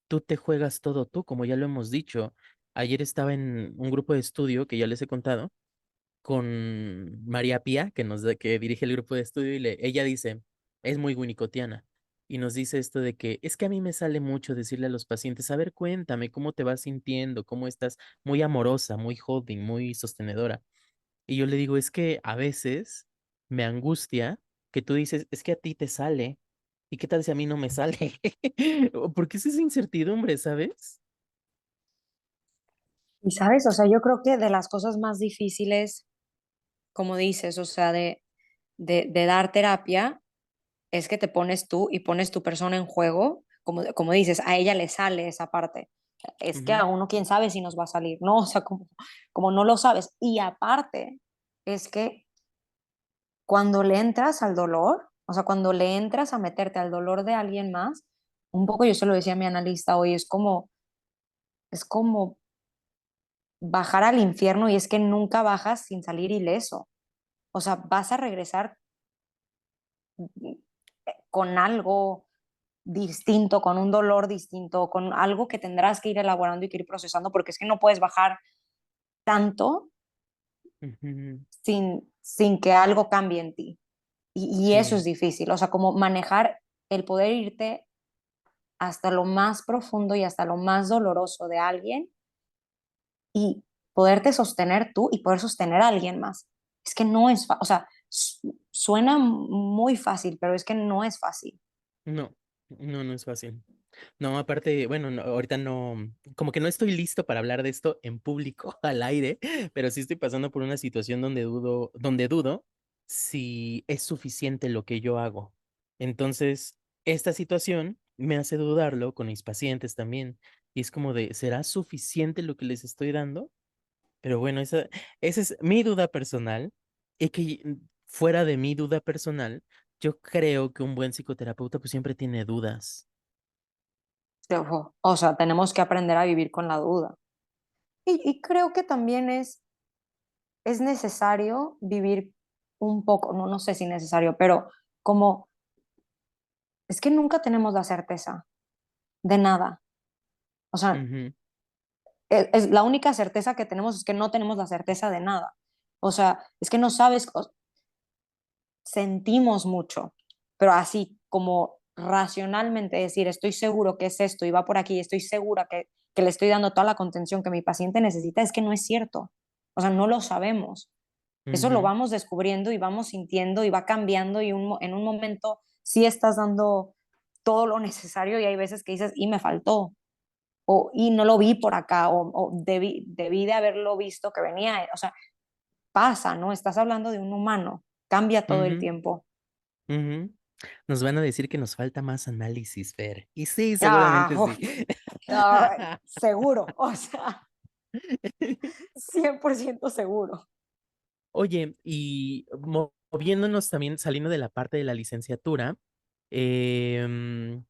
tú te juegas todo tú, como ya lo hemos dicho. Ayer estaba en un grupo de estudio que ya les he contado con María Pía, que dirige el grupo de estudio, y ella dice, es muy winnicottiana, y nos dice esto de que es que a mí me sale mucho decirle a los pacientes, a ver, cuéntame cómo te vas sintiendo, cómo estás, muy amorosa, muy holding, muy sostenedora. Y yo le digo, es que a veces me angustia que tú dices, es que a ti te sale, ¿y qué tal si a mí no me sale? Porque es esa incertidumbre, ¿sabes? Y sabes, o sea, yo creo que de las cosas más difíciles, como dices, o sea, de dar terapia, es que te pones tú y pones tu persona en juego, como dices, a ella le sale esa parte. Es que a Ujú, uno quién sabe si nos va a salir, ¿no? O sea, como no lo sabes. Y aparte, es que cuando le entras al dolor, o sea, cuando le entras a meterte al dolor de alguien más, un poco yo se lo decía a mi analista hoy, es como bajar al infierno y es que nunca bajas sin salir ileso. O sea, vas a regresar con algo distinto, con un dolor distinto, con algo que tendrás que ir elaborando y que ir procesando, porque es que no puedes bajar tanto ujú. sin que algo cambie en ti. Y eso es Sí, difícil, o sea, como manejar el poder irte hasta lo más profundo y hasta lo más doloroso de alguien y poderte sostener tú y poder sostener a alguien más. Es que no es, o sea, suena muy fácil, pero es que no es fácil. no, no es fácil. No, aparte, bueno, ahorita no, como que no estoy listo para hablar de esto en público, al aire, pero sí estoy pasando por una situación donde dudo si es suficiente lo que yo hago. Entonces, esta situación me hace dudarlo con mis pacientes también. Y es como de, ¿será suficiente lo que les estoy dando? Pero bueno, esa es mi duda personal. Y que fuera de mi duda personal, yo creo que un buen psicoterapeuta pues siempre tiene dudas. Ojo, o sea, tenemos que aprender a vivir con la duda. Y creo que también es necesario vivir un poco, no sé si necesario, pero como es que nunca tenemos la certeza. de nada. O sea, Ujú, la única certeza que tenemos es que no tenemos la certeza de nada. O sea, es que no sabes, sentimos mucho, pero así como racionalmente decir, estoy seguro que es esto y va por aquí, estoy segura que le estoy dando toda la contención que mi paciente necesita, es que no es cierto. O sea, no lo sabemos. Eso lo ujú, vamos descubriendo y vamos sintiendo y va cambiando y en un momento sí estás dando todo lo necesario y hay veces que dices, y me faltó, o y no lo vi por acá, o debí de haberlo visto que venía. O sea, pasa, ¿no? Estás hablando de un humano, cambia todo el ujú, tiempo. ujú. Nos van a decir que nos falta más análisis, Fer. Y sí, Ah, seguramente sí. uf, seguro, o sea, 100% seguro. Oye, y moviéndonos también, saliendo de la parte de la licenciatura, em,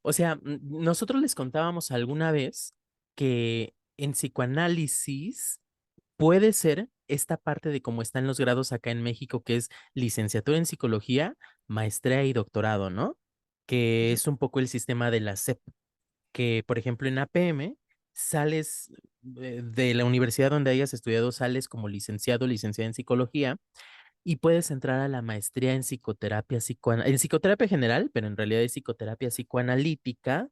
o sea, nosotros les contábamos alguna vez que en psicoanálisis puede ser esta parte de cómo están los grados acá en México, que es licenciatura en psicología, maestría y doctorado, ¿no? Que Ujú, es un poco el sistema de la SEP, que por ejemplo en APM sales de la universidad donde hayas estudiado, sales como licenciado, licenciada en psicología y puedes entrar a la maestría en psicoterapia, en psicoterapia general, pero en realidad es psicoterapia psicoanalítica,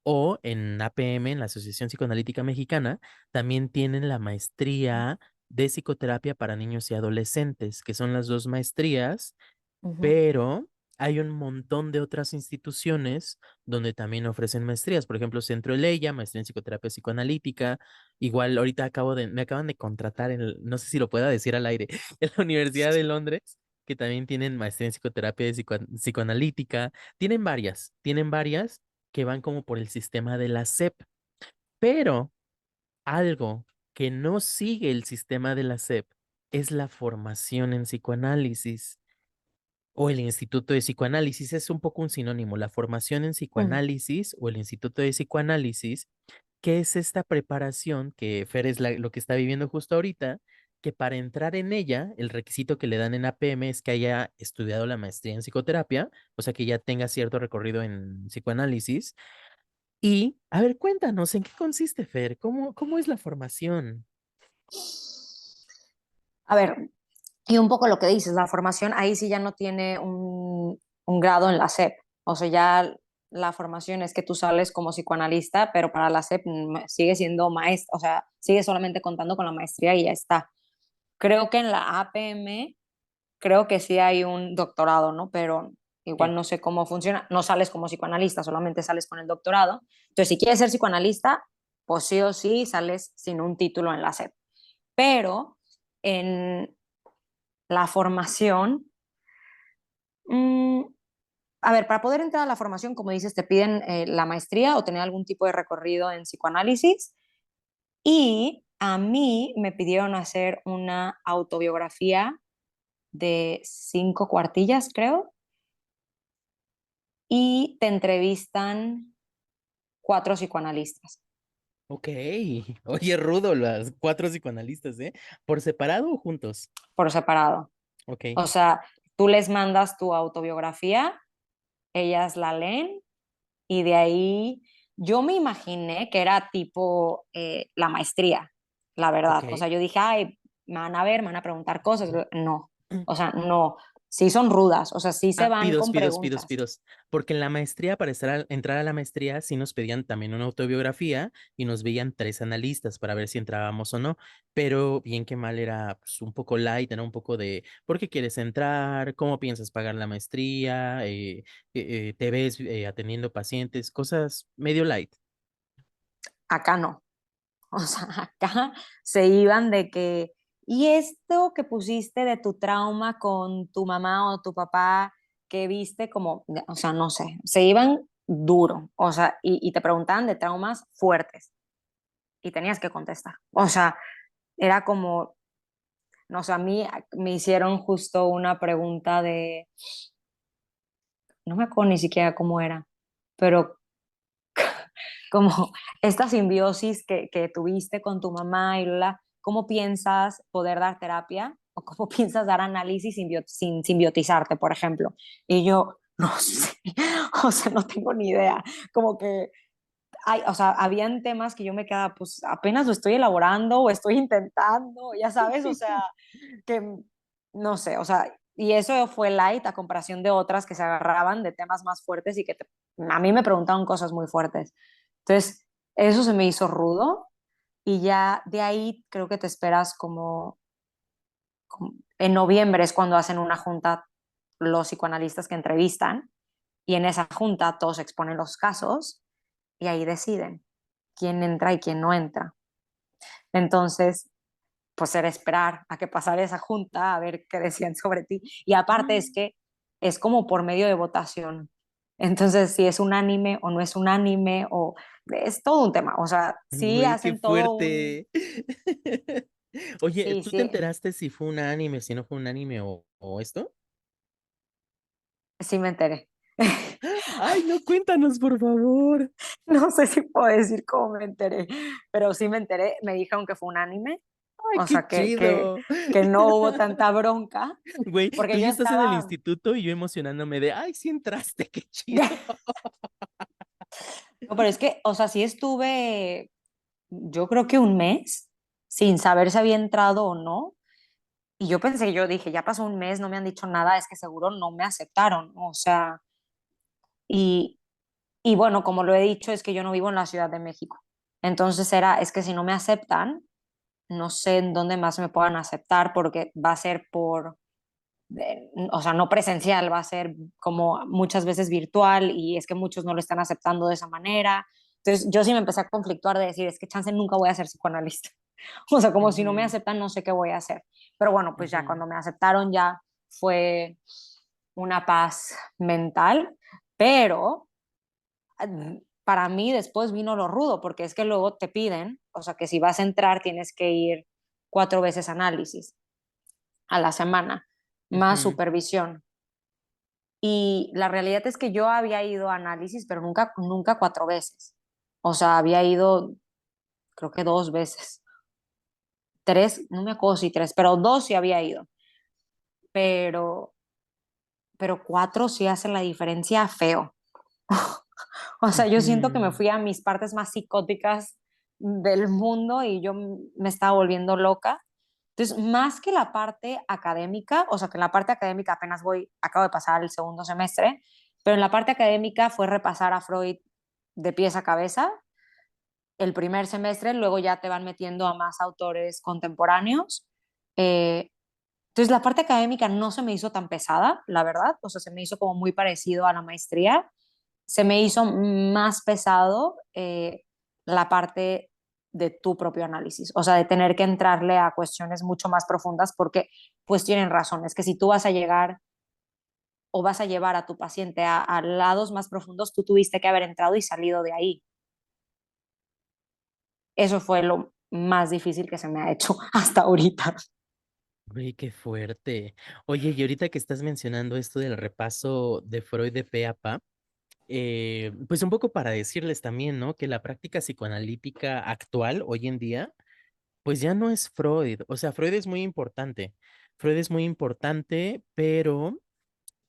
o en APM, en la Asociación Psicoanalítica Mexicana, también tienen la maestría de psicoterapia para niños y adolescentes, que son las dos maestrías, ujú, pero hay un montón de otras instituciones donde también ofrecen maestrías. Por ejemplo, Centro Eleya, maestría en psicoterapia psicoanalítica. Igual ahorita me acaban de contratar no sé si lo pueda decir al aire, en la Universidad de Londres, que también tienen maestría en psicoterapia psicoanalítica. Tienen varias que van como por el sistema de la SEP, pero algo que no sigue el sistema de la SEP es la formación en psicoanálisis o el Instituto de Psicoanálisis. Es un poco un sinónimo, la formación en ujú, psicoanálisis o el Instituto de Psicoanálisis, que es esta preparación que Fer es lo que está viviendo justo ahorita, que para entrar en ella, el requisito que le dan en APM es que haya estudiado la maestría en psicoterapia, o sea, que ya tenga cierto recorrido en psicoanálisis. Y, a ver, cuéntanos, ¿en qué consiste, Fer? ¿Cómo es la formación? A ver, y un poco lo que dices, la formación ahí sí ya no tiene un grado en la SEP. O sea, ya la formación es que tú sales como psicoanalista, pero para la SEP sigue siendo maestra, o sea, sigue solamente contando con la maestría y ya está. Creo que en la APM, creo que sí hay un doctorado, ¿no? Pero igual Sí. no sé cómo funciona. No sales como psicoanalista, solamente sales con el doctorado. Entonces, si quieres ser psicoanalista, pues sí o sí sales sin un título en la SEP. Pero en la formación, mmm, a ver, para poder entrar a la formación, como dices, te piden la maestría o tener algún tipo de recorrido en psicoanálisis. Y a mí me pidieron hacer una autobiografía de 5 cuartillas, creo, y te entrevistan 4 psicoanalistas Ok, oye, rudo, las cuatro psicoanalistas, ¿eh? ¿Por separado o juntos? por separado. Ok. O sea, tú les mandas tu autobiografía, ellas la leen y de ahí yo me imaginé que era tipo la maestría, la Ok. verdad. O sea, yo dije, ay, me van a ver, me van a preguntar cosas. No, o sea, no, sí son rudas, o sea, sí se Ah, van con preguntas. pidos. Porque en la maestría, para entrar a la maestría, sí nos pedían también una autobiografía y nos veían tres analistas para ver si entrábamos o no. Pero bien que mal era pues, un poco light, era un poco de ¿por qué quieres entrar? ¿Cómo piensas pagar la maestría? ¿Te ves atendiendo pacientes? Cosas medio light. Acá no. O sea, acá se iban de que, ¿y esto que pusiste de tu trauma con tu mamá o tu papá que viste como, o sea, no sé, se iban duro, o sea, y te preguntaban de traumas fuertes y tenías que contestar. O sea, era como, no sé, a mí me hicieron justo una pregunta de, no me acuerdo ni siquiera cómo era, pero como esta simbiosis que tuviste con tu mamá y ¿cómo piensas poder dar terapia? ¿O cómo piensas dar análisis sin simbiotizarte, por ejemplo? Y yo, no sé, o sea, no tengo ni idea. Como que o sea, habían temas que yo me quedaba, pues apenas lo estoy elaborando o estoy intentando, ya sabes, o sea, que no sé, o sea, y eso fue light a comparación de otras que se agarraban de temas más fuertes y que a mí me preguntaban cosas muy fuertes. Entonces, eso se me hizo rudo y ya de ahí creo que te esperas como en noviembre es cuando hacen una junta los psicoanalistas que entrevistan y en esa junta todos exponen los casos y ahí deciden quién entra y quién no entra. Entonces, pues era esperar a que pasara esa junta a ver qué decían sobre ti. Y aparte es que es como por medio de votación. Entonces, si es unánime o no es unánime, o es todo un tema. O sea, sí Güey, qué hacen todo un... fuerte. Oye, Sí, ¿tú te sí, enteraste si fue un anime, si no fue un anime o esto? sí me enteré. Ay, no, cuéntanos, por favor. No sé si puedo decir cómo me enteré, pero sí me enteré. Me dijeron que fue unánime, Ay, o qué sea, chido. que no hubo tanta bronca, Güey, tú porque yo ya estás en el estaba... instituto y yo emocionándome de, ay, sí entraste, qué chido. No, pero es que, o sea, sí estuve, yo creo que un mes sin saber si había entrado o no. Y yo pensé, yo dije, ya pasó un mes, no me han dicho nada, es que seguro no me aceptaron. O sea, y, y bueno, como lo he dicho, es que yo no vivo en la Ciudad de México. Entonces es que si no me aceptan, no sé en dónde más me puedan aceptar porque va a ser o sea, no presencial, va a ser como muchas veces virtual y es que muchos no lo están aceptando de esa manera. Entonces yo sí me empecé a conflictuar de decir, es que chance nunca voy a ser psicoanalista. O sea, como si no me Ujú, aceptan, no sé qué voy a hacer. Pero bueno, pues ya ujú. cuando me aceptaron ya fue una paz mental, pero para mí después vino lo rudo, porque es que luego te piden, o sea, que si vas a entrar tienes que ir 4 veces a análisis a la semana, más Ujú. supervisión. Y la realidad es que yo había ido a análisis, pero nunca, nunca 4 veces. O sea, había ido, creo que 2 veces. Tres, no me acuerdo si tres, pero dos sí había ido. Pero, pero cuatro sí hacen la diferencia feo. O sea, yo siento que me Ujú. fui a mis partes más psicóticas del mundo y yo me estaba volviendo loca. Entonces, más que la parte académica, o sea, que en la parte académica apenas acabo de pasar el segundo semestre, pero en la parte académica fue repasar a Freud de pies a cabeza el primer semestre, luego ya te van metiendo a más autores contemporáneos. Eh, entonces, la parte académica no se me hizo tan pesada, la verdad, o sea, se me hizo como muy parecido a la maestría. Se me hizo más pesado la parte de tu propio análisis, o sea, de tener que entrarle a cuestiones mucho más profundas porque pues tienen razón, es que si tú vas a llegar o vas a llevar a tu paciente a lados más profundos, tú tuviste que haber entrado y salido de ahí. Eso fue lo más difícil que se me ha hecho hasta ahorita. Güey, qué fuerte. Oye, y ahorita que estás mencionando esto del repaso de Freud de pe a pa, pues un poco para decirles también, ¿no? Que la práctica psicoanalítica actual, hoy en día, pues ya no es Freud. O sea, Freud es muy importante. Freud es muy importante, pero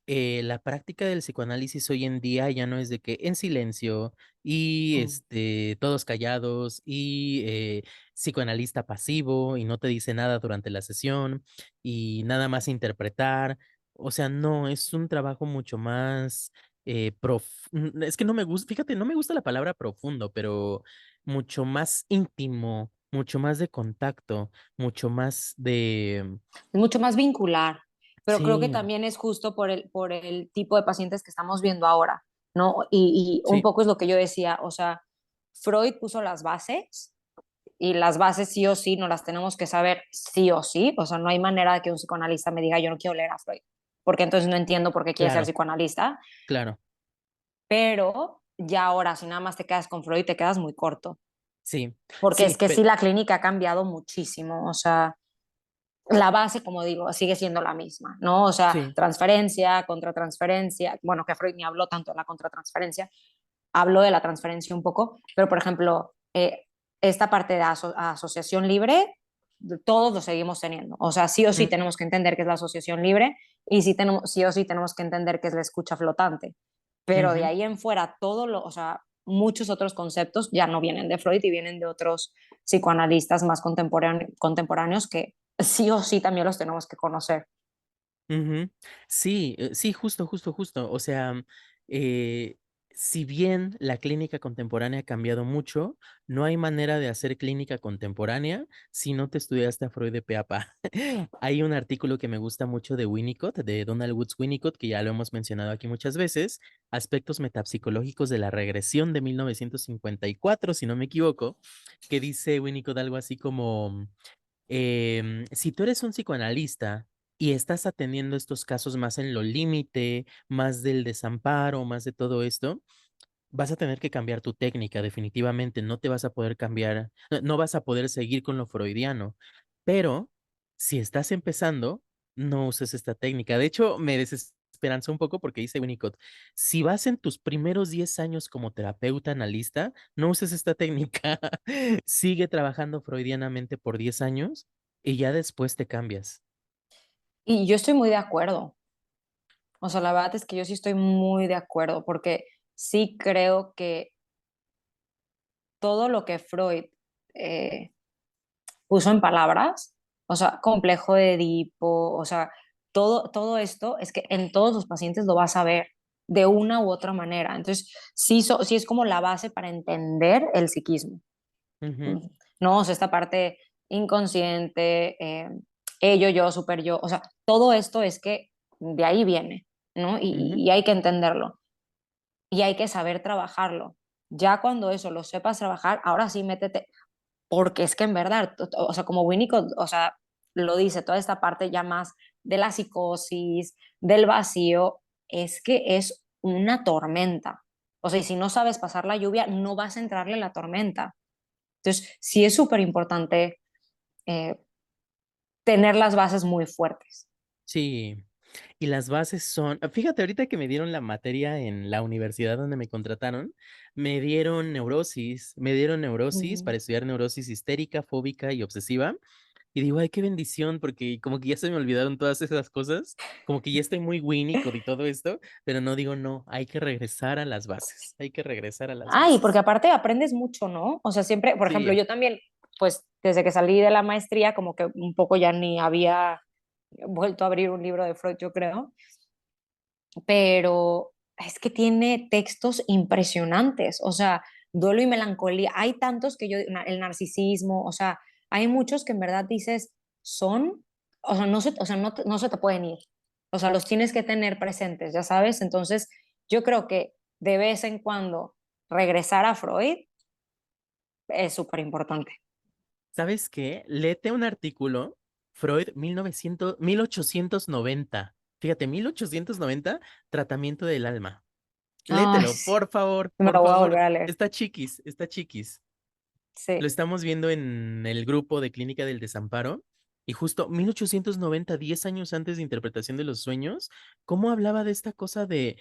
la práctica del psicoanálisis hoy en día ya no es de que en silencio y Mm. todos callados y psicoanalista pasivo y no te dice nada durante la sesión y nada más interpretar. O sea, no, es un trabajo mucho más es que no me gusta, fíjate, no me gusta la palabra profundo, pero mucho más íntimo, mucho más de contacto, mucho más de... Es mucho más vincular, pero creo que Sí, también es justo por el tipo de pacientes que estamos viendo ahora, ¿no? Y un sí, poco es lo que yo decía, o sea, Freud puso las bases y las bases sí o sí no las tenemos que saber sí o sí, o sea, no hay manera de que un psicoanalista me diga yo no quiero leer a Freud, porque entonces no entiendo por qué quiere ser claro, psicoanalista, claro. pero ya ahora si nada más te quedas con Freud te quedas muy corto, Sí, porque es sí, que sí la clínica ha cambiado muchísimo, o sea, la base, como digo, sigue siendo la misma, ¿no? O sea, sí, transferencia, contratransferencia, bueno, que Freud ni habló tanto de la contratransferencia, habló de la transferencia un poco, pero por ejemplo, esta parte de asociación libre, todos lo seguimos teniendo. O sea, sí o sí mm, tenemos que entender qué es la asociación libre y sí, sí o sí tenemos que entender qué es la escucha flotante. Pero de ujú, ahí en fuera, todo lo, o sea, muchos otros conceptos ya no vienen de Freud y vienen de otros psicoanalistas más contemporáneos que sí o sí también los tenemos que conocer. Ujú. Sí, sí, justo, justo, justo. O sea, eh, si bien la clínica contemporánea ha cambiado mucho, no hay manera de hacer clínica contemporánea si no te estudiaste a Freud de pe a pa. Hay un artículo que me gusta mucho de Winnicott, de Donald Woods Winnicott, que ya lo hemos mencionado aquí muchas veces, Aspectos metapsicológicos de la regresión de 1954, si no me equivoco, que dice Winnicott algo así como si tú eres un psicoanalista y estás atendiendo estos casos más en lo límite, más del desamparo, más de todo esto, vas a tener que cambiar tu técnica, definitivamente. No te vas a poder cambiar, no vas a poder seguir con lo freudiano. Pero si estás empezando, no uses esta técnica. De hecho, me desesperanza un poco porque dice Winnicott, si vas en tus primeros 10 años como terapeuta analista, no uses esta técnica. Sigue trabajando freudianamente por 10 años y ya después te cambias. Y yo estoy muy de acuerdo. O sea, la verdad es que yo sí estoy muy de acuerdo porque sí creo que todo lo que Freud eh, puso en palabras, o sea, complejo de Edipo, o sea, todo esto es que en todos los pacientes lo vas a ver de una u otra manera. Entonces, sí, sí es como la base para entender el psiquismo. Ujú, No, o sea, esta parte inconsciente, ello, yo, super yo, o sea, todo esto es que de ahí viene, ¿no? ujú, Y hay que entenderlo y hay que saber trabajarlo. Ya cuando eso lo sepas trabajar, ahora sí métete, porque es que en verdad, o sea, como Winnicott, o sea, lo dice, toda esta parte ya más de la psicosis, del vacío, es que es una tormenta. O sea, y si no sabes pasar la lluvia, no vas a entrarle la tormenta. Entonces, sí es súper importante eh, tener las bases muy fuertes. sí. Y las bases son, fíjate, ahorita que me dieron la materia en la universidad donde me contrataron, me dieron neurosis Mm. para estudiar neurosis histérica, fóbica y obsesiva. Y digo, ay, qué bendición, porque como que ya se me olvidaron todas esas cosas, como que ya estoy muy Winnicott y todo esto, pero no digo, no, hay que regresar a las bases, hay que regresar a las Ay, porque bases. aparte aprendes mucho, ¿no? O sea, siempre, por ejemplo, Sí, yo también, pues desde que salí de la maestría, como que un poco ya ni había vuelto a abrir un libro de Freud, yo creo, pero es que tiene textos impresionantes, o sea, duelo y melancolía, hay tantos que yo, el narcisismo, o sea, hay muchos que en verdad dices, son, o sea, no se te pueden ir, o sea, los tienes que tener presentes, ya sabes, entonces yo creo que de vez en cuando regresar a Freud es súper importante. ¿sabes qué? Léete un artículo, Freud, 1890. Fíjate, 1890, tratamiento del alma. Ay, Léetelo, sí, por favor, me por lo voy a favor. volver a leer, Está chiquis, está chiquis. Lo sí. estamos viendo en el grupo de Clínica del Desamparo. Y justo 1890, 10 años antes de Interpretación de los Sueños, ¿cómo hablaba de esta cosa de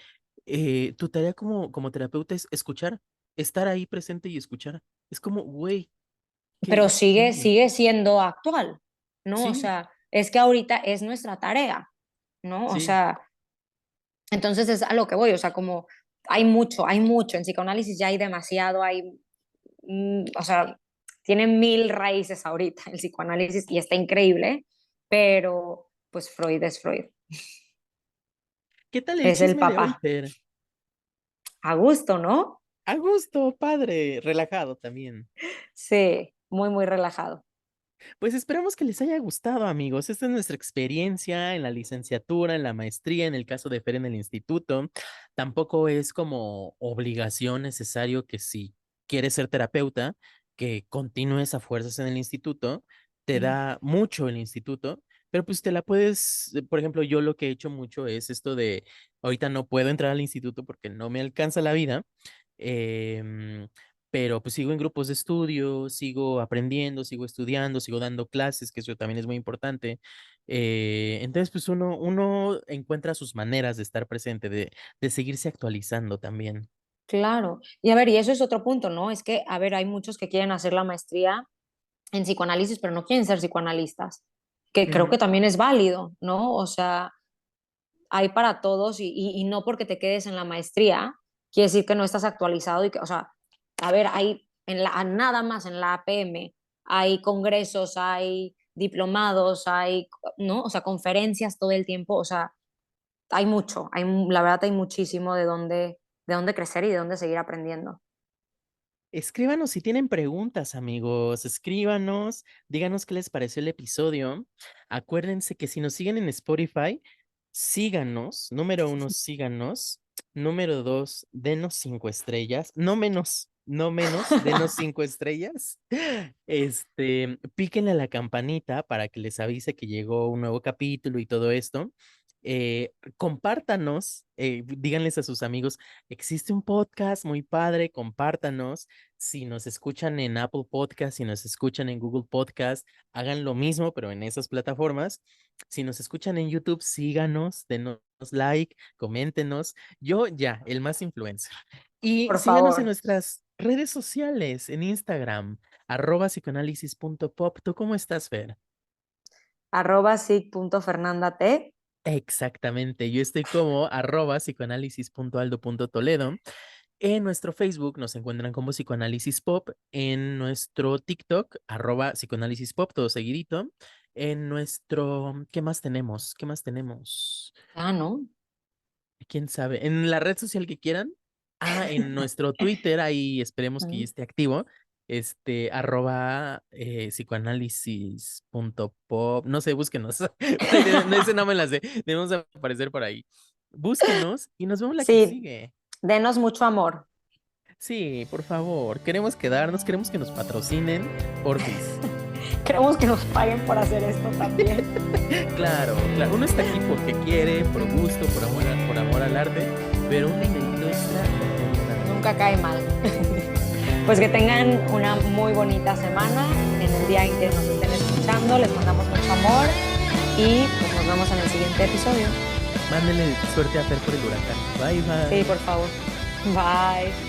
tu tarea como terapeuta es escuchar, estar ahí presente y escuchar? Es como, güey, qué, Pero qué, sigue siendo actual, ¿no? O sí, sea, es que ahorita es nuestra tarea, ¿no? O sí. sea, entonces es a lo que voy, o sea, como hay mucho, en psicoanálisis ya hay demasiado, o sea, tiene mil raíces ahorita el psicoanálisis y está increíble, pero pues Freud es Freud, ¿Qué tal el es el chisme de hoy, papá, Fer? a gusto, ¿no? A gusto, padre, relajado también. Sí, muy, muy relajado. Pues esperamos que les haya gustado, amigos. Esta es nuestra experiencia en la licenciatura, en la maestría, en el caso de Fer en el instituto. Tampoco es como obligación necesario que si quieres ser terapeuta, que continúes a fuerzas en el instituto. Te Mm. da mucho el instituto, pero pues te la puedes, por ejemplo, yo lo que he hecho mucho es esto de, ahorita no puedo entrar al instituto porque no me alcanza la vida. em, pero pues sigo en grupos de estudio, sigo aprendiendo, sigo estudiando, sigo dando clases, que eso también es muy importante. Entonces, pues uno encuentra sus maneras de estar presente, de seguirse actualizando también. Claro. Y a ver, y eso es otro punto, ¿no? Es que, a ver, hay muchos que quieren hacer la maestría en psicoanálisis, pero no quieren ser psicoanalistas, que creo que Ujú, también es válido, ¿no? O sea, hay para todos y no porque te quedes en la maestría quiere decir que no estás actualizado y que, o sea, a ver, nada más en la APM, hay congresos, hay diplomados, ¿no? O sea, conferencias todo el tiempo, o sea, hay mucho, la verdad hay muchísimo de dónde crecer y de dónde seguir aprendiendo. Escríbanos si tienen preguntas, amigos. Escríbanos, díganos qué les pareció el episodio. Acuérdense que si nos siguen en Spotify, síganos. Número 1, síganos. Número 2, denos 5 estrellas. No menos, denos 5 estrellas. Píquenle a la campanita para que les avise que llegó un nuevo capítulo y todo esto. Compártanos, díganles a sus amigos, existe un podcast muy padre, compártanos. Si nos escuchan en Apple Podcast, si nos escuchan en Google Podcast, hagan lo mismo, pero en esas plataformas. Si nos escuchan en YouTube, síganos, denos like, coméntenos. Yo ya, el más influencer. Y Por síganos en favor, nuestras redes sociales, en Instagram, @psicoanálisis.pop. ¿Tú cómo estás, Fer? @sig.fernandat. Exactamente, yo estoy como @psicoanálisis.aldo.toledo. En nuestro Facebook nos encuentran como Psicoanálisis Pop, en nuestro TikTok, @psicoanálisis pop, todo seguidito. En nuestro, ¿qué más tenemos? ¿Qué más tenemos? ¿no? ¿Quién sabe? En la red social que quieran. En nuestro Twitter, ahí esperemos que ya esté activo. Psicoanálisis.pop. No sé, búsquenos. Ese no me la sé. Debemos de aparecer por ahí. Búsquenos y nos vemos la que Sí, sigue. denos mucho amor. Sí, por favor. Queremos quedarnos, queremos que nos patrocinen. Porfis. Queremos que nos paguen por hacer esto también. Claro, claro. Uno está aquí porque quiere, por gusto, por amor al arte, pero un dinerito extra Nunca cae mal. Pues que tengan una muy bonita semana en el día en que nos estén escuchando. Les mandamos mucho amor y pues nos vemos en el siguiente episodio. Mándenle suerte a Fer por el huracán. Bye, bye. Sí, por favor. Bye.